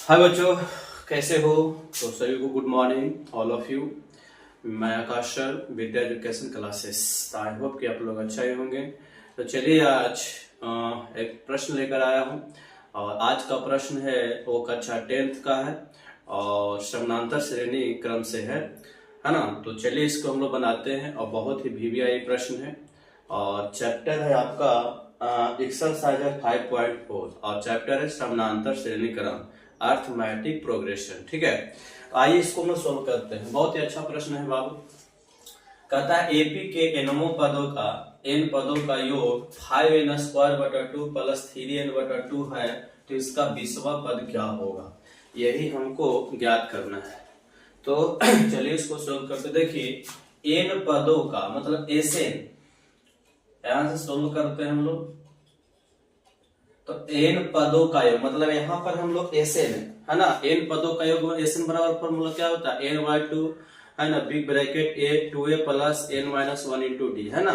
हाय बच्चों, कैसे हो? तो सभी को good morning all of you. मैं Akash sir, Vidya education classes. I hope कि आप लोग अच्छा ही होंगे। तो चलिए आज एक प्रश्न लेकर आया हूँ और आज का प्रश्न है वो कक्षा 10th का है और समानांतर श्रेणी क्रम से है ना। तो चलिए इसको हम लोग बनाते हैं और बहुत ही वीवीआई प्रश्न है और चैप्टर है आपका एक्सरसाइज 5.4 और चैप्टर है समानांतर श्रेणी क्रम अर्थमेटिक प्रोग्रेशन। ठीक है, आइए इसको हम सोल्व करते हैं। बहुत ही अच्छा प्रश्न है बाबू। कहता है एपी के एनमो पदों का एन पदों का योग 5n² प्लस 3n/2 है, तो इसका 20वां पद क्या होगा, यही हमको ज्ञात करना है। तो चलिए इसको सोल्व करते। देखिए एन पदों का मतलब एसएन, यहां से सोल्व करते हैं हम लोग। तो एन पदों का योग मतलब यहाँ पर हम लोग एसएन है ना, एन पदों का योग एसएन बराबर फॉर्मूला क्या होता है, n/2 है ना, big bracket a2a plus n-1 into D है ना।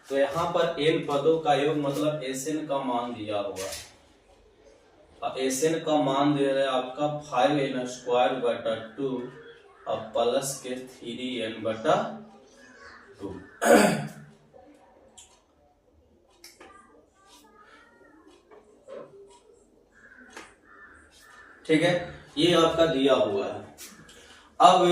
तो यहाँ पर एन पदों का योग मतलब एसएन का मान दिया हुआ, एसएन का मान दे रहे आपका 5n²/2 और प्लस के 3n/2। ठीक है, ये आपका दिया हुआ है। अब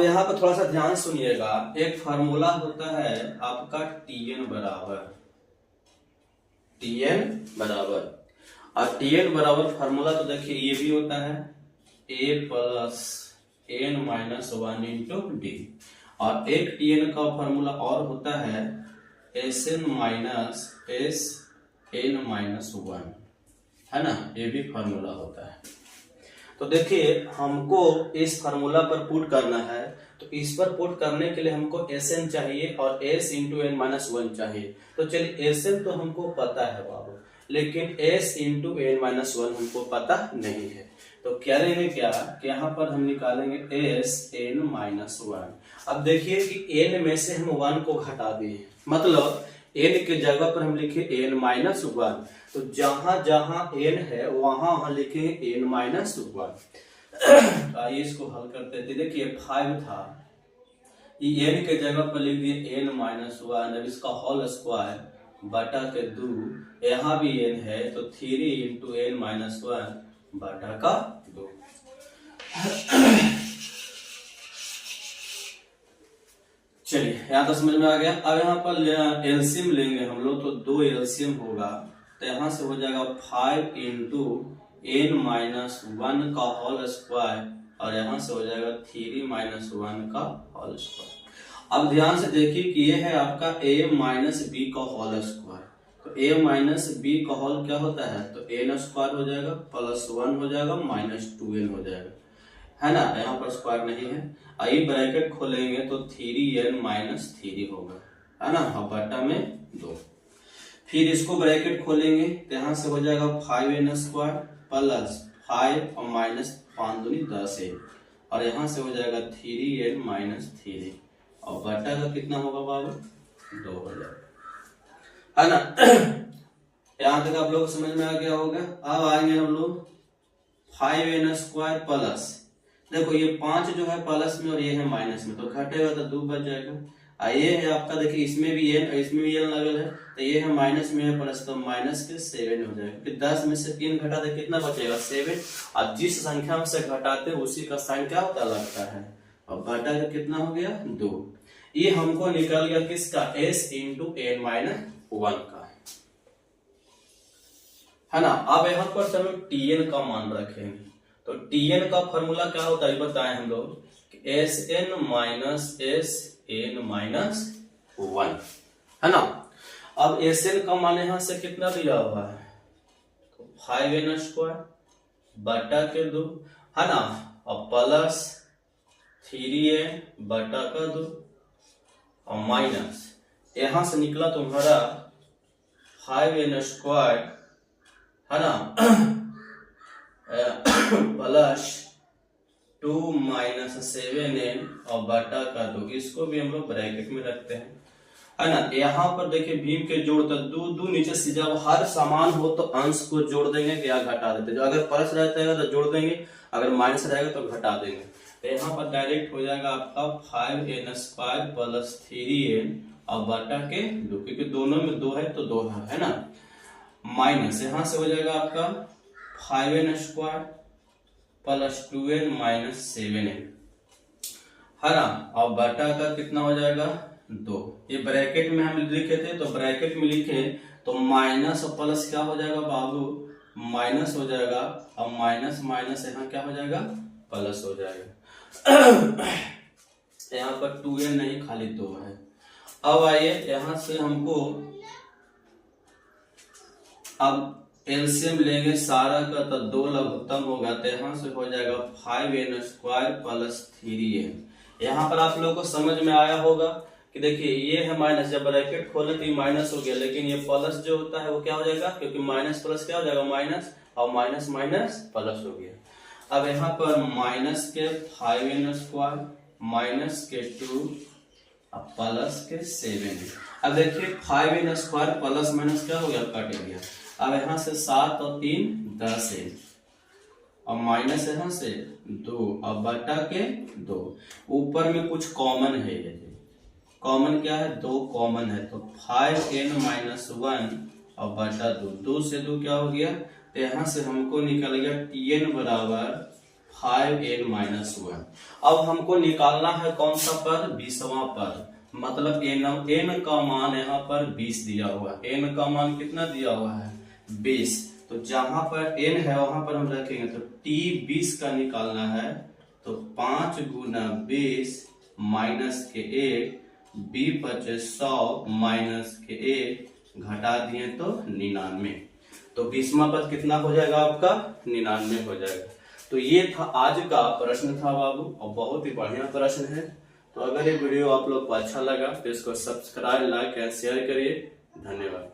यहाँ पर थोड़ा सा ध्यान सुनिएगा। एक फार्मूला होता है आपका Tn बराबर और Tn बराबर फार्मूला तो देखिए ये भी होता है a plus n-1 into D और एक Tn का फार्मूला और होता है Sn माइनस Sn-1 है ना, ये भी फार्मूला होता है। तो देखिए हमको इस फार्मूला पर पुट करना है, तो इस पर पुट करने के लिए हमको Sn चाहिए और S इंटू n-1 चाहिए। तो चलिए Sn तो हमको पता है बाबू, लेकिन S इंटू n-1 हमको पता नहीं है। तो करेंगे क्या कि यहाँ पर हम निकालेंगे Sn-1। अब देखिए कि n में से हम 1 को घटा दिए, मतलब n के जगह पर हम लिखे n-1, तो जहां जहां n है वहां लिखेंगे n-1। आइए इसको हल करते थे। देखिए 5 था, ये n के जगह पर लिख दिए n-1। अब इसका होल स्क्वायर बटा के 2, यहाँ भी n है तो 3 इंटू n-1 बटा का 2। चलिए यहाँ तो समझ में आ गया। अब यहाँ पर एलसीएम लेंगे हम लोग, तो 2 एलसीएम होगा, तो यहाँ से हो जाएगा 5 इंटू n-1 का होल स्क्वायर और यहाँ से हो जाएगा 3-1 का होल स्क्वायर। अब ध्यान से देखिए कि ये है आपका a माइनस बी का होल स्क्वायर, तो a माइनस बी का होल क्या होता है, तो n² हो जाएगा प्लस 1 हो जाएगा माइनस 2n हो जाएगा, है ना। यहाँ पर स्क्वायर नहीं है। आई ब्रैकेट खोलेंगे तो 3n-3 होगा, है ना, बटा में 2। फिर इसको ब्रैकेट खोलेंगे तो यहाँ से हो जाएगा 5n² प्लस 5 और माइनस 5 दूनी 10 और यहाँ से हो जाएगा 3n-3 और बटा का कितना होगा बाबू, 2 हो जाएगा, है ना। यहाँ तक आप लोग समझ में आ गया होगा। अब आएंगे हम लोग 5n² प्लस, देखो ये 5 जो है प्लस में और ये है माइनस में, तो घटेगा तो 2 बच जाएगा। ये है आपका, देखिए इसमें भी n इसमें भी n लगल है, तो ये है माइनस में है प्लस, तो माइनस के 7 हो जाएगा। फिर 10 में से 3 घटा दे कितना बचेगा, 7। अब जिस संख्या से घटाते उसी का साइन क्या होता लगता है, और बटा का कितना हो गया, 2। ये हमको निकल गया किसका, s इंटू n-1 का, है ना। अब यहाँ पर हम Tn का मान रखेंगे, तो Tn का फॉर्मूला क्या होता है बताएं हम लोग, Sn माइनस Sn-1, है ना। अब Sn का मान यहाँ से कितना दिया हुआ है, तो 5n² बटा के 2, है ना, और प्लस 3n बटा का 2 और माइनस यहाँ से निकला तुम्हारा 5n², है ना, प्लस 2 माइनस 7n और बटा का 2। इसको भी हम लोग ब्रैकेट में रखते हैं, है ना। यहाँ पर देखिए भीम के जोड़ तो दो दो नीचे से, जब हर समान हो तो अंश को जोड़ देंगे या घटा देते, जो अगर प्लस रहता है तो जोड़ देंगे, अगर माइनस रहेगा तो घटा देंगे। तो यहाँ पर डायरेक्ट हो जाएगा आपका 5n² प्लस 3n और बटा के 2, क्योंकि दोनों में 2 है तो 2 है ना। माइनस यहाँ से हो जाएगा आपका 5n² plus 2n minus 7n, है ना। और बटा का कितना हो जाएगा 2। ये ब्रैकेट में हम लिखे थे, तो ब्रैकेट में लिखे तो माइनस और प्लस क्या हो जाएगा बाबू, माइनस हो जाएगा, और माइनस माइनस यहाँ क्या हो जाएगा, प्लस हो जाएगा। यहाँ पर 2n नहीं खाली 2 है। अब आइए यहाँ से हमको अब एलसीएम लेंगे सारा का, तो 2 लघुत्तम होगा, तो यहाँ से हो जाएगा 5n² प्लस 3n। यहाँ पर आप लोगों को समझ में आया होगा कि देखिए ये है माइनस, जब ब्रैकेट खोले तो ये माइनस हो गया, लेकिन ये प्लस जो होता है वो क्या हो जाएगा, क्योंकि माइनस प्लस क्या हो जाएगा माइनस, और माइनस माइनस प्लस हो गया। अब यहाँ पर माइनस के 5n² माइनस के 2 प्लस के 7n। अब देखिए 5n² प्लस माइनस क्या हो गया, कट गया। अब यहाँ से 7 और 3 10n, और माइनस यहाँ से 2 और बटा के 2। ऊपर में कुछ कॉमन है, कॉमन क्या है, 2 कॉमन है, तो 5n-1 और बटा 2, 2 से 2 क्या हो गया, तो यहाँ से हमको निकल गया tn बराबर 5n-1। अब हमको निकालना है कौन सा पद, 20वां पद, मतलब n का मान यहाँ पर 20 दिया हुआ है। n का मान कितना दिया हुआ है, 20। तो जहां पर n है वहां पर हम रखेंगे, तो t 20 का निकालना है, तो 5 गुना 20 माइनस के 1, 20×100 माइनस के 1, घटा दिए तो 99। तो 20वां पद कितना हो जाएगा आपका, 99 हो जाएगा। तो ये था आज का प्रश्न था बाबू, और बहुत ही बढ़िया प्रश्न है। तो अगर ये वीडियो आप लोग को अच्छा लगा तो इसको सब्सक्राइब, लाइक एंड शेयर करिए। धन्यवाद।